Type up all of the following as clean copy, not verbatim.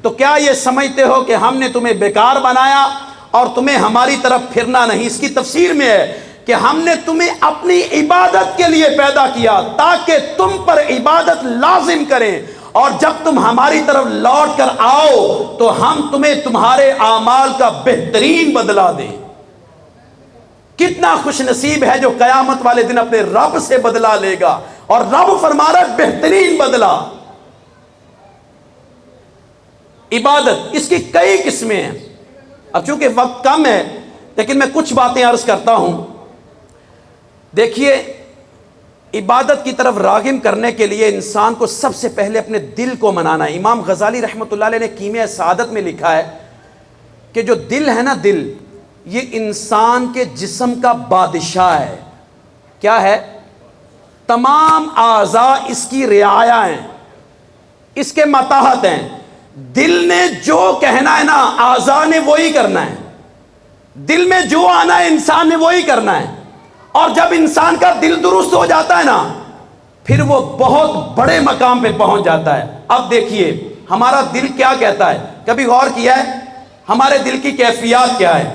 تو کیا یہ سمجھتے ہو کہ ہم نے تمہیں بیکار بنایا اور تمہیں ہماری طرف پھرنا نہیں؟ اس کی تفسیر میں ہے کہ ہم نے تمہیں اپنی عبادت کے لیے پیدا کیا تاکہ تم پر عبادت لازم کریں، اور جب تم ہماری طرف لوٹ کر آؤ تو ہم تمہیں تمہارے اعمال کا بہترین بدلہ دیں۔ کتنا خوش نصیب ہے جو قیامت والے دن اپنے رب سے بدلہ لے گا، اور رب فرما رہا ہے بہترین بدلہ۔ عبادت اس کی کئی قسمیں ہیں، اب چونکہ وقت کم ہے لیکن میں کچھ باتیں عرض کرتا ہوں۔ دیکھیے، عبادت کی طرف راغب کرنے کے لیے انسان کو سب سے پہلے اپنے دل کو منانا ہے۔ امام غزالی رحمۃ اللہ علیہ نے کیمیہ سعادت میں لکھا ہے کہ جو دل ہے نا، دل یہ انسان کے جسم کا بادشاہ ہے۔ کیا ہے؟ تمام اعضاء اس کی رعایا ہیں، اس کے ماتحت ہیں۔ دل نے جو کہنا ہے نا، اعضاء نے وہی کرنا ہے۔ دل میں جو آنا ہے انسان نے وہی کرنا ہے، اور جب انسان کا دل درست ہو جاتا ہے نا، پھر وہ بہت بڑے مقام پہ پہنچ جاتا ہے۔ اب دیکھیے ہمارا دل کیا کہتا ہے، کبھی غور کیا ہے ہمارے دل کی کیفیات کیا ہے؟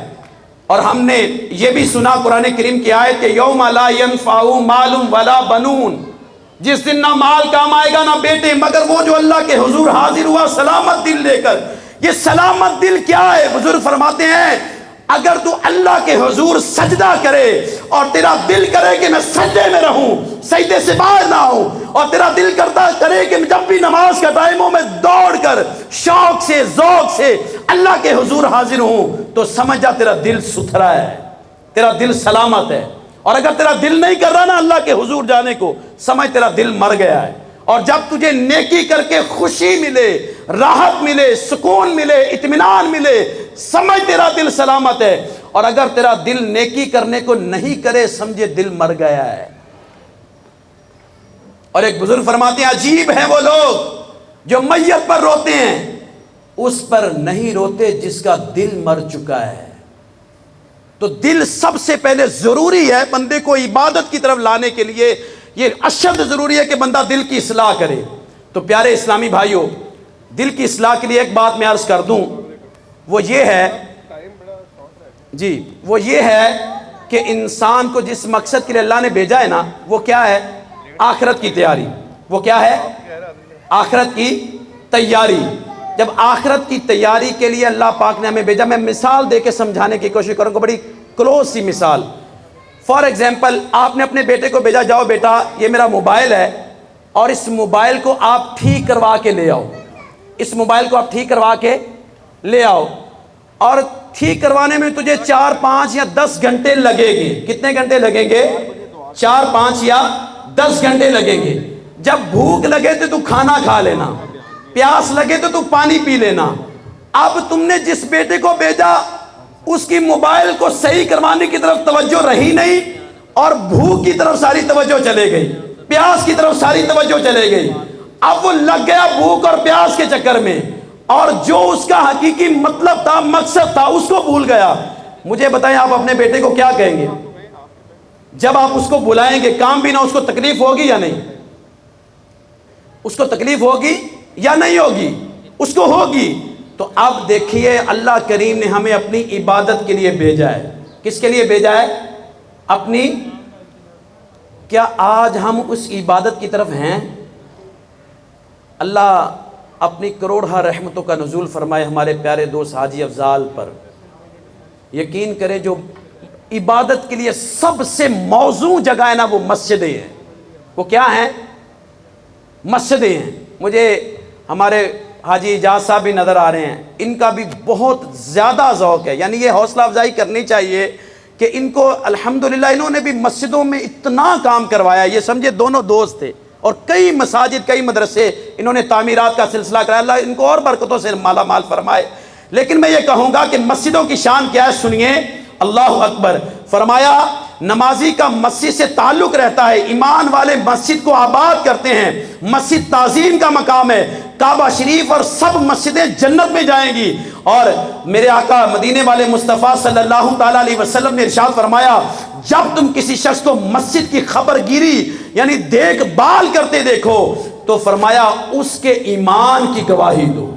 اور ہم نے یہ بھی سنا قرآن کریم کی آیت کہ یوم لا ینفع مال ولا بنون، جس دن نہ مال کام آئے گا نہ بیٹے، مگر وہ جو اللہ کے حضور حاضر ہوا سلامت دل لے کر۔ یہ سلامت دل کیا ہے؟ بزرگ فرماتے ہیں اگر تو اللہ کے حضور سجدہ کرے اور تیرا دل کرے کہ میں سجدے میں رہوں، سجدے سے باہر نہ ہوں، اور تیرا دل کرتا کرے کہ جب بھی نماز کا ٹائم ہو میں دوڑ کر شوق سے ذوق سے اللہ کے حضور حاضر ہوں، تو سمجھ جا تیرا دل ستھرا ہے، تیرا دل سلامت ہے۔ اور اگر تیرا دل نہیں کر رہا نا اللہ کے حضور جانے کو، سمجھ تیرا دل مر گیا ہے۔ اور جب تجھے نیکی کر کے خوشی ملے، راحت ملے، سکون ملے، اطمینان ملے، سمجھ تیرا دل سلامت ہے۔ اور اگر تیرا دل نیکی کرنے کو نہیں کرے، سمجھے دل مر گیا ہے۔ اور ایک بزرگ فرماتے ہیں عجیب ہیں وہ لوگ جو میت پر روتے ہیں، اس پر نہیں روتے جس کا دل مر چکا ہے۔ تو دل سب سے پہلے ضروری ہے بندے کو عبادت کی طرف لانے کے لیے، یہ اشد ضروری ہے کہ بندہ دل کی اصلاح کرے۔ تو پیارے اسلامی بھائیوں، دل کی اصلاح کے لیے ایک بات میں عرض کر دوں، وہ یہ ہے کہ انسان کو جس مقصد کے لیے اللہ نے بھیجا ہے نا، وہ کیا ہے؟ آخرت کی تیاری۔ وہ کیا ہے؟ آخرت کی تیاری۔ جب آخرت کی تیاری کے لیے اللہ پاک نے ہمیں بھیجا، میں مثال دے کے سمجھانے کی کوشش کروں گا، بڑی کلوز سی مثال۔ فار ایگزامپل، آپ نے اپنے بیٹے کو بھیجا، جاؤ بیٹا یہ میرا موبائل ہے اور اس موبائل کو آپ ٹھیک کروا کے لے آؤ، اس موبائل کو آپ ٹھیک کروا کے لے آؤ، اور ٹھیک کروانے میں تجھے 4 5 یا 10 گھنٹے لگیں گے۔ کتنے گھنٹے لگیں گے؟ 4 5 یا 10 گھنٹے لگیں گے۔ جب بھوک لگے تو تو کھانا کھا لینا، پیاس لگے تو تو پانی پی لینا۔ اب تم نے جس بیٹے کو بھیجا اس کی موبائل کو صحیح کروانے کی طرف توجہ رہی نہیں، اور بھوک کی طرف ساری توجہ چلے گئی، پیاس کی طرف ساری توجہ چلے گئی۔ اب وہ لگ گیا بھوک اور پیاس کے چکر میں، اور جو اس کا حقیقی مطلب تھا، مقصد تھا، اس کو بھول گیا۔ مجھے بتائیں آپ اپنے بیٹے کو کیا کہیں گے جب آپ اس کو بلائیں گے؟ کام بھی نہ، اس کو تکلیف ہوگی یا نہیں؟ اس کو تکلیف ہوگی یا نہیں ہوگی؟ اس کو ہوگی۔ تو اب دیکھیے اللہ کریم نے ہمیں اپنی عبادت کے لیے بھیجا ہے۔ کس کے لیے بھیجا ہے؟ اپنی۔ کیا آج ہم اس عبادت کی طرف ہیں؟ اللہ اپنی کروڑہ رحمتوں کا نزول فرمائے ہمارے پیارے دوست حاجی افضال پر۔ یقین کرے جو عبادت کے لیے سب سے موزوں جگہ ہے نا، وہ مسجدیں ہیں۔ وہ کیا ہیں؟ مسجدیں ہیں۔ مجھے ہمارے حاجی اجاز صاحب بھی نظر آ رہے ہیں، ان کا بھی بہت زیادہ ذوق ہے، یعنی یہ حوصلہ افزائی کرنی چاہیے کہ ان کو الحمدللہ انہوں نے بھی مسجدوں میں اتنا کام کروایا۔ یہ سمجھے دونوں دوست تھے، اور کئی مساجد، کئی مدرسے انہوں نے تعمیرات کا سلسلہ کرایا۔ اللہ ان کو اور برکتوں سے مالا مال فرمائے۔ لیکن میں یہ کہوں گا کہ مسجدوں کی شان کیا ہے، سنیے۔ اللہ اکبر فرمایا نمازی کا مسجد سے تعلق رہتا ہے، ایمان والے مسجد کو آباد کرتے ہیں، مسجد تعظیم کا مقام ہے۔ کعبہ شریف اور سب مسجدیں جنت میں جائیں گی۔ اور میرے آقا مدینے والے مصطفیٰ صلی اللہ تعالیٰ علیہ وسلم نے ارشاد فرمایا جب تم کسی شخص کو مسجد کی خبر گیری یعنی دیکھ بھال کرتے دیکھو تو فرمایا اس کے ایمان کی گواہی دو۔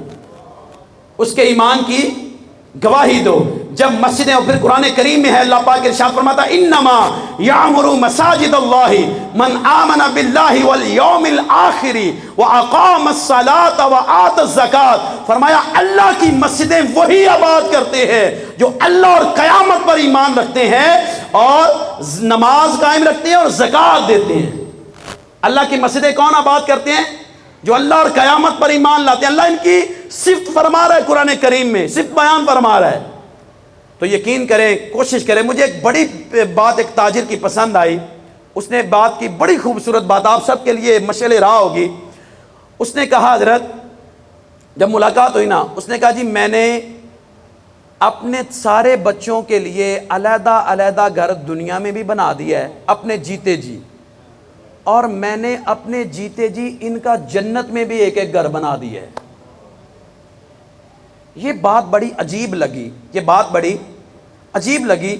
اس کے ایمان کی گواہی دو. جب مسجدیں، اور پھر قرآن کریم میں ہے اللہ پاک ارشاد فرماتا انما یعمر مساجد اللہ من آمن باللہ والیوم الآخر واقام الصلاۃ وآت الزکوٰۃ. فرمایا اللہ کی مسجدیں وہی آباد کرتے ہیں جو اللہ اور قیامت پر ایمان رکھتے ہیں اور نماز قائم رکھتے ہیں اور زکوٰۃ دیتے ہیں. اللہ کی مسجدیں کون آباد کرتے ہیں؟ جو اللہ اور قیامت پر ایمان لاتے ہیں. اللہ ان کی صفت فرما رہا ہے قرآن کریم میں، صفت بیان فرما رہا ہے. تو یقین کریں، کوشش کریں. مجھے ایک بڑی بات ایک تاجر کی پسند آئی. اس نے بات کی، بڑی خوبصورت بات، آپ سب کے لیے مشعل راہ ہوگی. اس نے کہا حضرت، جب ملاقات ہوئی نا، اس نے کہا جی میں نے اپنے سارے بچوں کے لیے علیحدہ علیحدہ گھر دنیا میں بھی بنا دیا ہے اپنے جیتے جی، اور میں نے اپنے جیتے جی ان کا جنت میں بھی ایک ایک گھر بنا دیا ہے. یہ بات بڑی عجیب لگی، یہ بات بڑی عجیب لگی.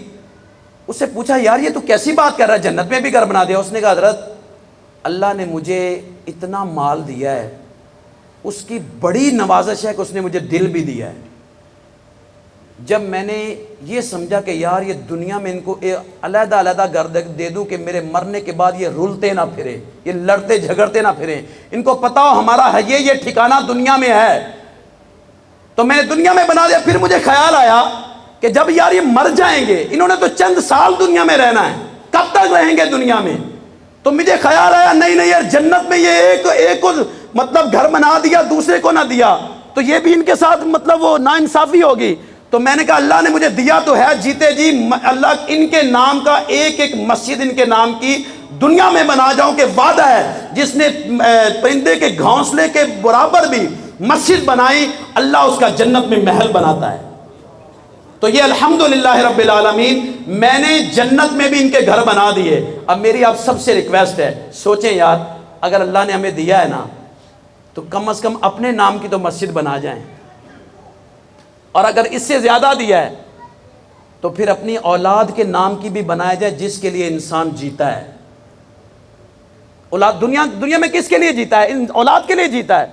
اس سے پوچھا یار یہ تو کیسی بات کر رہا ہے، جنت میں بھی گھر بنا دیا؟ اس نے کہا حضرت اللہ نے مجھے اتنا مال دیا ہے، اس کی بڑی نوازش ہے کہ اس نے مجھے دل بھی دیا ہے. جب میں نے یہ سمجھا کہ یار یہ دنیا میں ان کو علیحدہ علیحدہ گھر دے دوں کہ میرے مرنے کے بعد یہ رلتے نہ پھرے، یہ لڑتے جھگڑتے نہ پھریں، ان کو پتا ہو ہمارا ہے یہ ٹھکانہ دنیا میں ہے، تو میں نے دنیا میں بنا دیا. پھر مجھے خیال آیا کہ جب یار یہ مر جائیں گے، انہوں نے تو چند سال دنیا میں رہنا ہے، کب تک رہیں گے دنیا میں؟ تو مجھے خیال آیا نہیں یار جنت میں یہ ایک کو مطلب گھر بنا دیا، دوسرے کو نہ دیا، تو یہ بھی ان کے ساتھ مطلب وہ ناانصافی ہوگی. تو میں نے کہا اللہ نے مجھے دیا تو ہے جیتے جی، اللہ ان کے نام کا ایک ایک مسجد ان کے نام کی دنیا میں بنا جاؤں کہ وعدہ ہے. جس نے پرندے کے گھونسلے کے برابر بھی مسجد بنائی، اللہ اس کا جنت میں محل بناتا ہے. تو یہ الحمدللہ رب العالمین، میں نے جنت میں بھی ان کے گھر بنا دیے. اب میری آپ سب سے ریکویسٹ ہے، سوچیں یار اگر اللہ نے ہمیں دیا ہے نا تو کم از کم اپنے نام کی تو مسجد بنا جائیں، اور اگر اس سے زیادہ دیا ہے تو پھر اپنی اولاد کے نام کی بھی بنایا جائے جس کے لیے انسان جیتا ہے. اولاد دنیا میں کس کے لیے جیتا ہے؟ اولاد کے لیے جیتا ہے.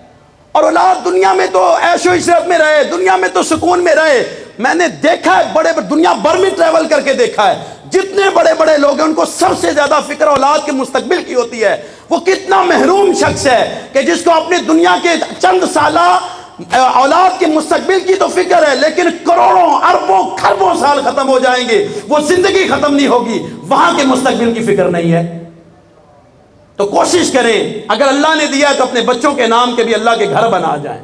اور اولاد دنیا میں تو عیش و عشرت میں رہے، دنیا میں تو سکون میں رہے. میں نے دیکھا ہے دنیا بھر میں ٹریول کر کے دیکھا ہے، جتنے بڑے بڑے لوگ ہیں ان کو سب سے زیادہ فکر اولاد کے مستقبل کی ہوتی ہے. وہ کتنا محروم شخص ہے کہ جس کو اپنی دنیا کے چند سالہ اولاد کے مستقبل کی تو فکر ہے، لیکن کروڑوں اربوں کھربوں سال ختم ہو جائیں گے، وہ زندگی ختم نہیں ہوگی، وہاں کے مستقبل کی فکر نہیں ہے. تو کوشش کریں اگر اللہ نے دیا ہے تو اپنے بچوں کے نام کے بھی اللہ کے گھر بنا جائیں.